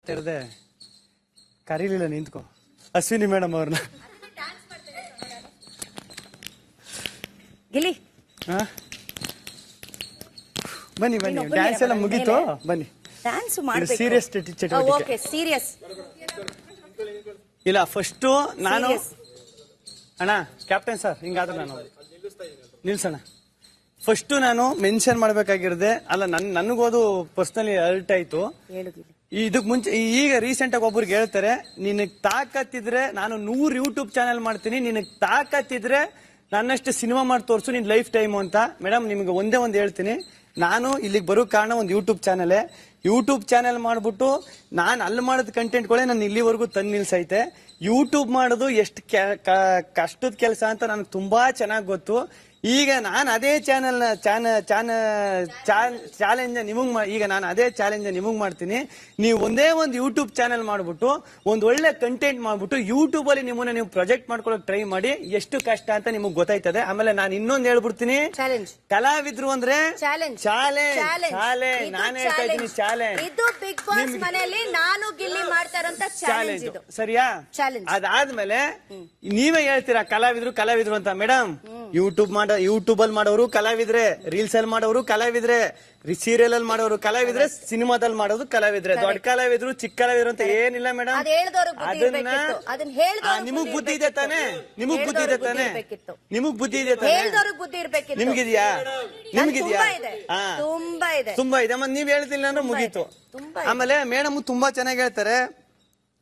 ತೆರೆದೆ ಕರೀಲಿಲ್ಲ, ನಿಂತ್ಕೊ Ashwini madam ಅವ್ರನ್ನ. ಗಿಲಿ ಬನ್ನಿ ಬನ್ನಿ, ಡ್ಯಾನ್ಸ್ ಎಲ್ಲ ಮುಗೀತು, ಬನ್ನಿ. ಡ್ಯಾನ್ಸ್ ಮಾಡಬೇಕು, ಸೀರಿಯಸ್ ಚಟುವಟಿಕೆ. ಓಕೆ ಸೀರಿಯಸ್ ಇಲ್ಲ, ಫಸ್ಟ್ ನಾನು ಅಣ್ಣ ಕ್ಯಾಪ್ಟನ್ ಸರ್, ಹಿಂಗಾದ್ರೆ ನಾನು ನಿಲ್ಸಣ್ಣ. ಫಸ್ಟ್ ನಾನು ಮೆನ್ಷನ್ ಮಾಡ್ಬೇಕಾಗಿರದೆ, ಅಲ್ಲ ನನಗೋದು ಪರ್ಸನಲಿ ಅರ್ಟ್ ಆಯ್ತು. ಇದಕ್ ಮುಂಚೆ ಈಗ ರೀಸೆಂಟ್ ಆಗಿ ಒಬ್ರಿಗೆ ಹೇಳ್ತಾರೆ, ನಿನಗ್ ತಾಕತ್ತಿದ್ರೆ ನಾನು 100 ಯೂಟ್ಯೂಬ್ ಚಾನೆಲ್ ಮಾಡ್ತೀನಿ, ನಿನಗ್ ತಾಕತ್ತಿದ್ರೆ ನನ್ನಷ್ಟು ಸಿನಿಮಾ ಮಾಡಿ ತೋರ್ಸು ನಿನ್ ಲೈಫ್ ಟೈಮು ಅಂತ. ಮೇಡಮ್ ನಿಮ್ಗೆ ಒಂದೇ ಒಂದು ಹೇಳ್ತೀನಿ, ನಾನು ಇಲ್ಲಿಗೆ ಬರೋ ಕಾರಣ ಒಂದು ಯೂಟ್ಯೂಬ್ ಚಾನೆಲ್ ಮಾಡ್ಬಿಟ್ಟು ನಾನು ಅಲ್ಲಿ ಮಾಡಿದ ಕಂಟೆಂಟ್ಗಳೇ ನಾನು ಇಲ್ಲಿವರೆಗೂ ತಂದು ನಿಲ್ಸೈತೆ. ಯೂಟ್ಯೂಬ್ ಮಾಡೋದು ಎಷ್ಟು ಕಷ್ಟದ ಕೆಲಸ ಅಂತ ನನಗೆ ತುಂಬಾ ಚೆನ್ನಾಗಿ ಗೊತ್ತು. ಈಗ ನಾನು ಅದೇ ಚಾಲೆಂಜ್ ನಿಮಗ್ ಮಾಡ್ತೀನಿ. ನೀವು ಒಂದೇ ಒಂದು ಯೂಟ್ಯೂಬ್ ಚಾನೆಲ್ ಮಾಡ್ಬಿಟ್ಟು ಒಂದು ಒಳ್ಳೆ ಕಂಟೆಂಟ್ ಮಾಡ್ಬಿಟ್ಟು ಯೂಟ್ಯೂಬ್ ಅಲ್ಲಿ ನಿಮ್ಮನ್ನ ನೀವು ಪ್ರೊಜೆಕ್ಟ್ ಮಾಡ್ಕೊಳಕ್ ಟ್ರೈ ಮಾಡಿ, ಎಷ್ಟು ಕಷ್ಟ ಅಂತ ನಿಮಗ್ ಗೊತ್ತಾಯ್ತದೆ. ಆಮೇಲೆ ನಾನು ಇನ್ನೊಂದು ಹೇಳ್ಬಿಡ್ತೀನಿ, ಕಲಾವಿದ್ರು ಅಂದ್ರೆ ಚಾಲೆಂಜ್. ನಾನು ಹೇಳ್ತಾ ಇದ್ದೀನಿ ಚಾಲೆಂಜ್. ಇದು ಬಿಗ್ ಬಾಸ್ ಮನೆಯಲ್ಲಿ ನಾನು ಗಿಲ್ಲಿ ಮಾಡ್ತಾ ಇರೋಂತ ಚಾಲೆಂಜ್, ಸರಿಯಾ? ಅದಾದ್ಮೇಲೆ ನೀವೇ ಹೇಳ್ತೀರಾ ಕಲಾವಿದ್ರು ಅಂತ. ಮೇಡಮ್, ಯೂಟ್ಯೂಬ್ ಅಲ್ಲಿ ಮಾಡೋರು ಕಲಾವಿದ್ರೆ, ರೀಲ್ಸ್ ಅಲ್ಲಿ ಮಾಡೋರು ಕಲಾವಿದ್ರೆ, ಸೀರಿಯಲ್ ಅಲ್ಲಿ ಮಾಡೋರು ಕಲಾವಿದ್ರೆ, ಸಿನಿಮಾದಲ್ಲಿ ಮಾಡೋದು ಕಲಾವಿದ್ರೆ. ದೊಡ್ಡ ಕಲಾವಿದ್ರು ಚಿಕ್ಕ ಕಲಾವಿದ್ರು ಅಂತ ಏನಿಲ್ಲ ಮೇಡಮ್. ಅದನ್ನ ನಿಮಗ್ ಬುದ್ಧಿ ಇದೆ ತಾನೆ? ನಿಮಗ್ ಬುದ್ಧಿ ಇದೆ ತಾನೆ? ನಿಮ್ಗಿದ್ಯಾ? ತುಂಬಾ ಇದೆ. ಮತ್ತೆ ನೀವ್ ಹೇಳ್ತಿಲ್ಲ ಅಂದ್ರೆ ಮುಗೀತು. ಆಮೇಲೆ ಮೇಡಮ್ ತುಂಬಾ ಚೆನ್ನಾಗಿ ಹೇಳ್ತಾರೆ,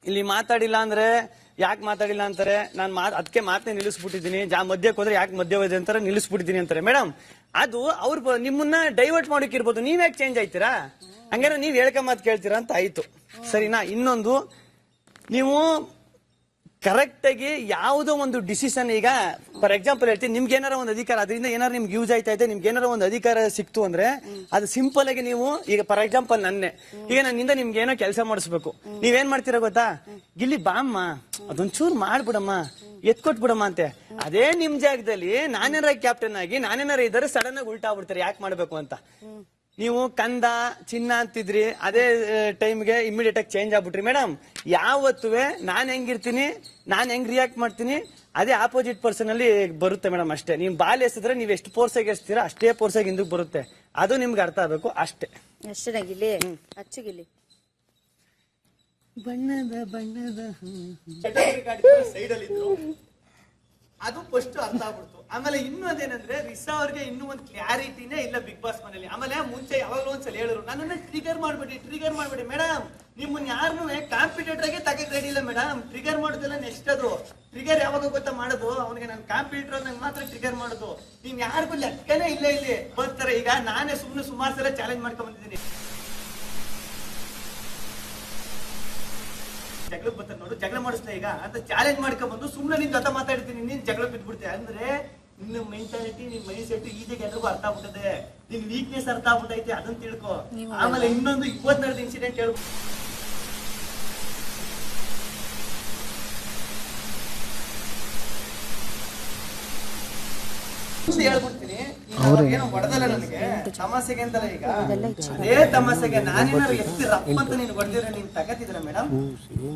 ಇಲ್ಲಿ ಮಾತಾಡಿಲ್ಲ ಅಂದ್ರೆ ಯಾಕೆ ಮಾತಾಡಿಲ್ಲ ಅಂತಾರೆ. ನಾನು ಅದಕ್ಕೆ ಮಾತನ್ನ ನಿಲ್ಲಿಸ್ಬಿಟ್ಟಿದ್ದೀನಿ. ಮಧ್ಯಕ್ಕೆ ಹೋದ್ರೆ ಯಾಕೆ ಮಧ್ಯ ಹೋದೆ ಅಂತಾರೆ, ನಿಲ್ಲಿಸ್ಬಿಟ್ಟಿದ್ದೀನಿ ಅಂತಾರೆ. ಮೇಡಮ್, ಅದು ಅವ್ರು ನಿಮ್ಮನ್ನ ಡೈವರ್ಟ್ ಮಾಡೋಕಿರ್ಬೋದು, ನೀವ್ ಯಾಕೆ ಚೇಂಜ್ ಆಯ್ತೀರಾ? ಹಂಗಾರೆ ನೀವ್ ಹೇಳ್ಕ ಮಾತು ಕೇಳ್ತೀರಾ ಅಂತ ಆಯ್ತು, ಸರಿನಾ? ಇನ್ನೊಂದು, ನೀವು ಕರೆಕ್ಟ್ ಆಗಿ ಯಾವುದೋ ಒಂದು ಡಿಸಿಷನ್, ಈಗ ಫಾರ್ ಎಕ್ಸಾಂಪಲ್ ಹೇಳ್ತೀನಿ, ನಿಮ್ಗೆ ಏನಾರ ಒಂದು ಅಧಿಕಾರ, ಅದರಿಂದ ಏನಾರು ನಿಮ್ಗೆ ಯೂಸ್ ಆಯ್ತಾ ಇದೆ, ನಿಮ್ಗೆ ಏನಾರ ಒಂದು ಅಧಿಕಾರ ಸಿಕ್ತು ಅಂದ್ರೆ ಅದು ಸಿಂಪಲ್ ಆಗಿ ನೀವು, ಈಗ ಫಾರ್ ಎಕ್ಸಾಂಪಲ್ ಈಗ ನನ್ನಿಂದ ನಿಮ್ಗೆ ಏನೋ ಕೆಲಸ ಮಾಡಿಸ್ಬೇಕು, ನೀವೇನ್ ಮಾಡ್ತೀರಾ ಗೊತ್ತಾ? ಗಿಲ್ಲಿ ಬಾಮ್ಮ ಅದೊಂಚೂರು ಮಾಡ್ಬಿಡಮ್ಮ, ಎತ್ಕೊಟ್ಬಿಡಮ್ಮ ಅಂತೆ. ಅದೇ ನಿಮ್ ಜಾಗದಲ್ಲಿ ನಾನೇನಾರ ಕ್ಯಾಪ್ಟನ್ ಆಗಿ ನಾನೇನಾರ ಇದ್ದಾರೆ, ಸಡನ್ ಆಗಿ ಉಲ್ಟಾ ಆಗ್ಬಿಡ್ತಾರೆ ಯಾಕೆ ಮಾಡ್ಬೇಕು ಅಂತ. ನೀವು ಕಂದ ಚಿನ್ನ ಅಂತಿದ್ರಿ, ಅದೇ ಟೈಮ್ಗೆ ಇಮಿಡಿಯೇಟ್ ಆಗಿ ಚೇಂಜ್ ಆಗ್ಬಿಟ್ರಿ. ಮೇಡಮ್, ಯಾವತ್ತುವೆ ನಾನ್ ಹೆಂಗಿರ್ತೀನಿ, ನಾನ್ ಹೆಂಗ್ ರಿಯಾಕ್ಟ್ ಮಾಡ್ತೀನಿ, ಅದೇ ಆಪೋಸಿಟ್ ಪರ್ಸನ್ ಅಲ್ಲಿ ಬರುತ್ತೆ ಮೇಡಮ್. ಅಷ್ಟೇ. ನೀವು ಬಾಲ್ ಎಸಿದ್ರೆ ನೀವು ಎಷ್ಟು ಫೋರ್ಸ್ ಆಗಿ ಎಸ್ತೀರಾ ಅಷ್ಟೇ ಫೋರ್ಸ್ ಆಗಿ ಹಿಂದಕ್ಕೆ ಬರುತ್ತೆ. ಅದು ನಿಮ್ಗೆ ಅರ್ಥ ಆಗ್ಬೇಕು ಅಷ್ಟೇ. ಬಣ್ಣದ ಸೈಡ್ ಅಲ್ಲಿ ಅದು ಫಸ್ಟ್ ಅರ್ಥ ಆಗ್ಬಿಡ್ತು. ಆಮೇಲೆ ಇನ್ನೊಂದೇನಂದ್ರೆ, ರಿಸಾ ಅವ್ರಿಗೆ ಇನ್ನೂ ಒಂದು ಕ್ಲಾರಿಟಿನೇ ಇಲ್ಲ ಬಿಗ್ ಬಾಸ್ ಮನೇಲಿ. ಆಮೇಲೆ ಮುಂಚೆ ಯಾವಾಗಲೂ ಒಂದ್ಸಲ ಹೇಳಿದ್ರು, ನನ್ನನ್ನ ಟ್ರಿಗರ್ ಮಾಡ್ಬೇಡಿ ಮೇಡಮ್, ನಿಮ್ಮನ್ನ ಯಾರನ್ನೂ ಕಾಂಪಿಟೇಟರ್ ಆಗಿ ತಗಕ್ ರೆಡಿ ಇಲ್ಲ ಮೇಡಮ್. ಟ್ರಿಗರ್ ಮಾಡೋದೆಲ್ಲ ನೆಕ್ಸ್ಟ್. ಅದು ಟ್ರಿಗರ್ ಯಾವಾಗ ಗೊತ್ತಾ ಮಾಡೋದು, ಅವನಿಗೆ ನಾನು ಕಾಂಪಿಟೇಟರ್ ನಂಗೆ ಮಾತ್ರ ಟ್ರಿಗರ್ ಮಾಡೋದು. ನೀನ್ ಯಾರಿಗೂ ಲೆಕ್ಕನೇ ಇಲ್ಲ ಇಲ್ಲಿ ಬರ್ತಾರೆ. ಈಗ ನಾನೇ ಸುಮಾರು ಸಲ ಚಾಲೆಂಜ್ ಮಾಡ್ಕೊಂಡ್ ಬಂದಿದ್ದೀನಿ. ಜಗಳ ಬರ್ತಾರೆ ನೋಡು, ಜಗಳ ಮಾಡಿಸ್ತಾ ಈಗ ಅಂತ ಚಾಲೆಂಜ್ ಮಾಡ್ಕೊಂಡ್ ಬಂದು ಸುಮ್ನೆ ನಿನ್ ಜೊತೆ ಮಾತಾಡ್ತೀನಿ, ನೀನ್ ಜಗಳ ಬಿದ್ಬಿಡ್ತೆ. ಅಂದ್ರೆ ನಿನ್ನ ಮೆಂಟಾಲಿಟಿ, ನಿನ್ ಮೈಂಡ್ ಸೆಟ್ ಈಜಾಗ ಎಲ್ರಿಗೂ ಅರ್ಥ ಆಗ್ಬಿಟ್ಟದೆ. ನಿನ್ ವೀಕ್ನೆಸ್ ಅರ್ಥ ಆಗ್ಬಿಟ್ಟೈತೆ, ಅದನ್ನ ತಿಳ್ಕೊ. ಆಮೇಲೆ ಇನ್ನೊಂದು 20 ನಡೆದ ಇನ್ಸಿಡೆಂಟ್ ಹೇಳ್ಬೋದು. ಹೇಳ್ಬಿಡ್ತೀನಿ. ಏನೋ ಹೊಡೆದಲ್ಲ ನನಗೆ, ತಮಾಸೆಗೆ ಅಂತಲ್ಲ. ಈಗ ಅದೇ ತಮಾಸೆಗೆ ನಾನೇನಾರು ಎಷ್ಟು ರಪ್ಪ ಅಂತ ನೀನು ಹೊಡೆದಿದ್ರೆ ನೀನ್ ತಗತಿದ್ರ ಮೇಡಮ್?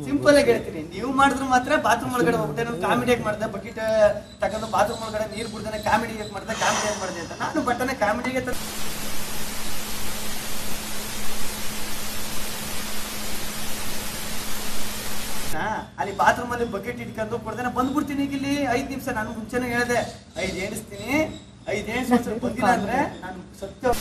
ಸಿಂಪಲ್ ಆಗಿ ಹೇಳ್ತೀನಿ, ನೀವು ಮಾಡಿದ್ರು ಮಾತ್ರ ಬಾತ್ರೂಮ್ ಒಳಗಡೆ ಹೋಗ್ಬಿಟ್ಟೆ. ನಾನು ಕಾಮಿಡಿ ಮಾಡಿದೆ, ಬಕೆಟ್ ತಗೊಂಡು ಬಾತ್ರೂಮ್ ಒಳಗಡೆ ನೀರ್ ಬಿಡ್ದೇನೆ ಕಾಮಿಡಿ ಮಾಡಿದೆ ಅಂತ. ನಾನು ಬಟ್ಟನೆ ಕಾಮಿಡಿಗೆ ಅಲ್ಲಿ ಬಾತ್ರೂಮ್ ಅಲ್ಲಿ ಬಕೆಟ್ ಇಟ್ಕೊಂಡು ಕೊಡ್ದೇನೆ ಬಂದ್ಬಿಡ್ತೀನಿ. ಈಗ ಇಲ್ಲಿ 5 ನಿಮಿಷ ನಾನು ಮುಂಚೆನೆ ಹೇಳಿದೆ, 5 ಎಣಿಸ್ತೀನಿ, 5 ಎಣಿಸ್ ಬಂದಿಲ್ಲ ಅಂದ್ರೆ ನಾನು ಸತ್ಯ.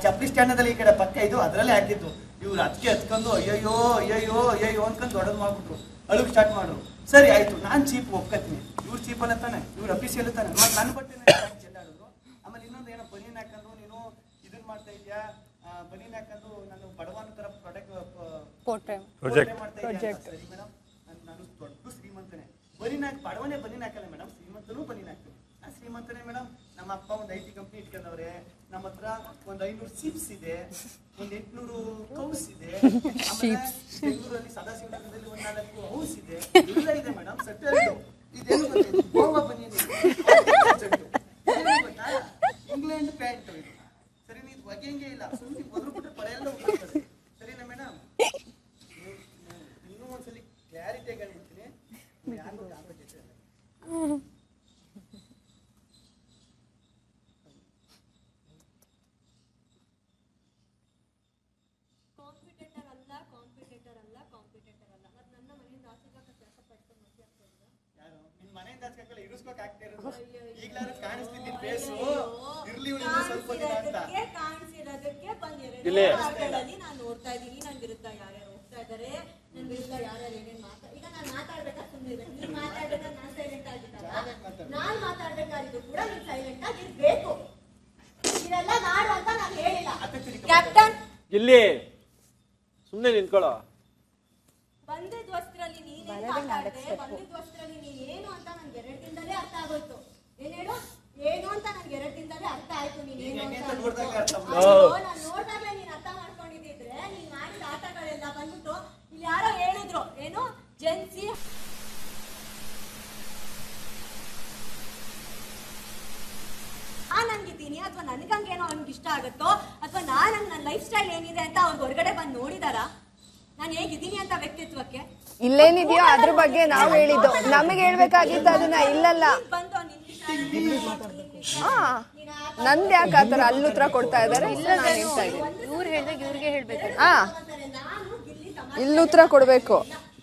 ಚಪ್ಪಲಿ ಸ್ಟ್ಯಾಂಡ್ ಅಲ್ಲಿ ಈ ಕಡೆ ಪಕ್ಕ ಇದು ಅದರಲ್ಲೇ ಹಾಕಿದ್ದು. ಇವ್ರು ಅದಕ್ಕೆ ಹತ್ಕೊಂಡು ಅಯ್ಯೋ ಅನ್ಕೊಂಡು ದೊಡ್ಡದು ಮಾಡ್ಬಿಟ್ರು, ಅಳುಗ್ ಸ್ಟಾರ್ಟ್ ಮಾಡ್ರು. ಸರಿ ಆಯ್ತು, ನಾನ್ ಚೀಪ್ ಒಪ್ಕತೀನಿ, ಇವ್ರು ಚೀಪ್ ಅಲ್ಲ ತಾನೆ, ಇವ್ರು ಅಫಿಸಿಯಲ್ ತಾನೆ, ನನ್ನ ಬಟ್ಟೆ ಚೆಲ್ಲಾಡಿದ್ರು. ಆಮೇಲೆ ಇನ್ನೊಂದು ಏನೋ ಬನೀನ್ ಹಾಕೊಂಡು ನೀನು ಇದನ್ ಮಾಡ್ತಾ ಇದ್ಯಾ, ಬನೀನ್ ಹಾಕೊಂಡು ನಾನು ಬಡವನ ತರ ಪ್ರಾಜೆಕ್ಟ್ ಮಾಡ್ತಾ ಇದ್ಯಾ. ಸರಿ ಮೇಡಮ್, ನಾನು ದೊಡ್ಡ ಶ್ರೀಮಂತನೇ, ಬಡವನೇ ಬನೀನ್ ಹಾಕಲ್ಲ ಮೇಡಮ್, ಶ್ರೀಮಂತನೂ ಬನೀನ್ ಹಾಕ್ತೀನಿ. ನಾನು ಶ್ರೀಮಂತನೇ ಮೇಡಮ್. ನಮ್ಮ ಅಪ್ಪ ಒಂದು IT ಕಂಪ್ನಿ ಇಟ್ಕೊಂಡವ್ರೆ, ನಮ್ಮ ಹತ್ರ ಒಂದು 500 ಸೀಪ್ಸ್ ಇದೆ, ಒಂದು 800 ಕೌಸ್ ಇದೆ, ಬೆಂಗಳೂರಲ್ಲಿ ಸದಾಶಿವನಗರದಲ್ಲಿ ಒಂದು 4 ಹೌಸ್ ಇದೆ, ಎಲ್ಲ ಇದೆ ಮೇಡಮ್. ಸೆಟಲ್ ಇದೇನು ಗೊತ್ತಿದೆ, ಗೋವಾ ಬನ್ನಿ, ಇಂಗ್ಲೆಂಡ್ ಪ್ಯಾಂಟ್ ಬಗೆಯಂಗೆ ಇಲ್ಲ, ಸುಮ್ಮನೆ ಬದ್ರು ಬಿಟ್ರೆ ಪಡೆ ಎಲ್ಲ ಉಳ್ಕೊಳ್ತದೆ. ಸರಿನಾ ಮೇಡಮ್? ಇನ್ನೂ ಒಂದ್ಸಲಿ ಕ್ಲಾರಿಟಿಯಾಗಿ ಹೇಳ್ಬಿಡ್ತೀನಿ, ಯಾರಿಗೂ ಕಾಂಪಿಟೇಷನ್ ಇಲ್ಲ. ಮನೆಯಿಂದ ಇರಿಸ್ಕೋಕ್ ಆಗ್ತಾ ಇರೋದು ಈಗ್ಲಾರು ಕಾಣಿಸ್ತಿದ್ದಿ ಫೇಸು ಇರ್ಲಿ ಸ್ವಲ್ಪ ದಿನ ಅಂತ ಕಾಣಿಸಿರೋದಕ್ಕೆ ಬಂದಿರೋದು ನಾನು ನೋಡ್ತಾ ಇದ್ದೀನಿ. ನನ್ ವಿರುದ್ಧ ಯಾರ್ಯಾರು ಹೋಗ್ತಾ ಇದಾರೆ, ನನ್ ವಿರುದ್ಧ ಯಾರ್ಯಾರು ಏನೇನ್ ಈಗ ನಾನು ಮಾತಾಡ್ಬೇಕಾ ಸುಮ್ಮನೆ ನೀನ್ ಮಾತಾಡ್ಬೇಕಾ ನಾನ್ ಸೈಲೆಂಟ್ ಆಗಿದ್ದ ನಾನ್ ಮಾತಾಡ್ಬೇಕಾಗಿದ್ದು ಕೂಡ ನೀನ್ ಸೈಲೆಂಟ್ ಆಗಿರ್ಬೇಕು. ಇದೆಲ್ಲ ಮಾಡು ಅಂತ ನಾನು ಹೇಳಿಲ್ಲ ಕ್ಯಾಪ್ಟನ್. ಇಲ್ಲಿ ಸುಮ್ಮನೆ ನಿಂತ್ಕೊಳ್ಳೋ. ಬಂದಿದ್ ವಸ್ತ್ರಲ್ಲಿ ನೀನೇ ಮಾತಾಡ್ದೆ, ಬಂದಿದ್ ವಸ್ತ್ರಲ್ಲಿ ನೀನ್ ಏನು ಅಂತ ನನ್ಗೆ 2 ದಿನದಲ್ಲೇ ಅರ್ಥ ಆಗೋಯ್ತು. ಏನ್ ಹೇಳು, ಏನು ಅಂತ ನನ್ಗೆ 2 ದಿನದಲ್ಲೇ ಅರ್ಥ ಆಯ್ತು. ನೀನೇನು ಅಂತ ನಾನು ನೋಡ್ದಾಗ್ಲೇ ನೀನ್ ಅರ್ಥ ಮಾಡ್ಕೊಂಡಿದ್ದಿದ್ರೆ ನೀನ್ ಮಾಡಿದ ಆಟಗಳೆಲ್ಲ ಬಂದ್ಬಿಟ್ಟು ಇಲ್ಲಿ ಯಾರೋ ಹೇಳಿದ್ರು, ಏನು ಜೆನ್ಸಿ ನನ್ಗಿದ್ದೀನಿ ಅಥವಾ ನನ್ಗಂಗೇನೋ ಅವ್ನಿಗೆ ಇಷ್ಟ ಆಗುತ್ತೋ ಅಥವಾ ನನ್ನ ಲೈಫ್ ಸ್ಟೈಲ್ ಏನಿದೆ ಅಂತ ಅವ್ರು ಹೊರಗಡೆ ಬಂದು ನೋಡಿದಾರ, ನಾನು ಹೇಗಿದ್ದೀನಿ ಅಂತ ವ್ಯಕ್ತಿತ್ವಕ್ಕೆ. ಇಲ್ಲೇನಿದೆಯೋ ಅದ್ರ ಬಗ್ಗೆ ನಾವು ಹೇಳಿದ್ದು, ನಮಗೆ ಹೇಳ್ಬೇಕಾಗಿತ್ತು ಅದನ್ನ. ಇಲ್ಲಲ್ಲ ನಂದ್ ಯಾಕೆ ಆತರ ಅಲ್ಲಿ ಉತ್ತರ ಕೊಡ್ತಾ ಇದಾರೆ? ಇವ್ರು ಹೇಳ್ದಾಗ ಇವ್ರಿಗೆ ಹೇಳ್ಬೇಕು. ಇಲ್ಲಿ ಉತ್ತರ ಕೊಡ್ಬೇಕು.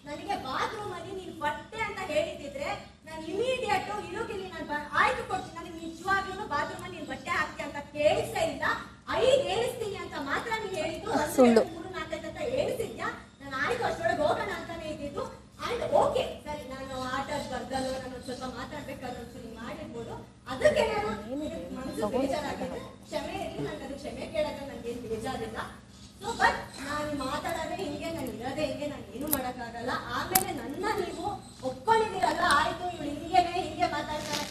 ನನಗೆ ಬಾತ್ರೂಮ್ ಅಲ್ಲಿ ನೀನ್ ಬಟ್ಟೆ ಅಂತ ಹೇಳಿದ್ರೆ ನಾನು ಇಮಿಡಿಯೇಟ್ ಇರುಗಿಲ್ಲಿ ನಾನು ಆಯ್ತು ಕೊಡ್ತೀನಿ. ನನಗೆ ನಿಜವಾಗ್ಲೂ ಬಾತ್ರೂಮ್ ಅಲ್ಲಿ ನೀನ್ ಬಟ್ಟೆ ಹಾಕ್ತಿ ಅಂತ ಕೇಳಿಸ್ತಾ ಇಲ್ಲ. 5 ಹೇಳಿಸ್ತೀನಿ ಅಂತ ಮಾತ್ರ ನೀನ್ ಹೇಳಿದ್ದು, 1 2 3 4 ಅಂತ ಹೇಳಿಸಿದ್ಯಾ. ನಾನು ಆಯ್ತು ಅಷ್ಟೊಳಗೆ ಹೋಗೋಣ ಅಂತಾನೆ ಇದ್ದಿದ್ದು. ಅಂಡ್ ಓಕೆ ಸರಿ, ನಾನು ಆಟದ ಬರ್ದಲ್ಲೋ ನಾನು ಸ್ವಲ್ಪ ಮಾತಾಡ್ಬೇಕಾದ್ರೆ ಒಂದ್ಸಲಿ ಮಾಡಿರ್ಬೋದು. ಅದಕ್ಕೆ ನಾನು ಮನಸ್ಸು ಬೇಜಾರಾಗಿದೆ, ಕ್ಷಮೆ ಇರಲಿ. ನನಗೆ ಅದು ಕ್ಷಮೆ ಕೇಳೋಕೆ ನನಗೇನು ಬೇಜಾರಿಲ್ಲ. ಸೊ ಬಟ್ ನಾನು ಮಾತಾಡೋದೇ ಹಿಂಗೆ, ನಾನು ಇರೋದೇ ಹಿಂಗೆ, ನಾನು ಏನು ಮಾಡೋಕ್ಕಾಗಲ್ಲ. ಆಮೇಲೆ ನನ್ನ ನೀವು ಒಪ್ಕೊಂಡಿದ್ದೀರಲ್ಲ, ಆಯ್ತು ಇವಳು ಹಿಂಗೆ ಮಾತಾಡ್ತಾರೆ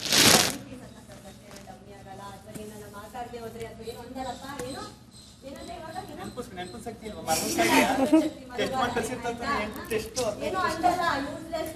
ಡಮ್ಮಿ ಆಗಲ್ಲ ಅಥವಾ ಏನನ್ನ ಮಾತಾಡದೆ ಹೋದ್ರೆ ಅಥವಾ ಏನು ಅಂದಳಪ್ಪ ಏನು ಏನಂದ್ರೆ ಇವಾಗ ನೆನಪು ಶಕ್ತಿ ಇಲ್ವಾ? ಏನೋ ಅಂದಲ್ಲ ಯೂಸ್ಲೆಸ್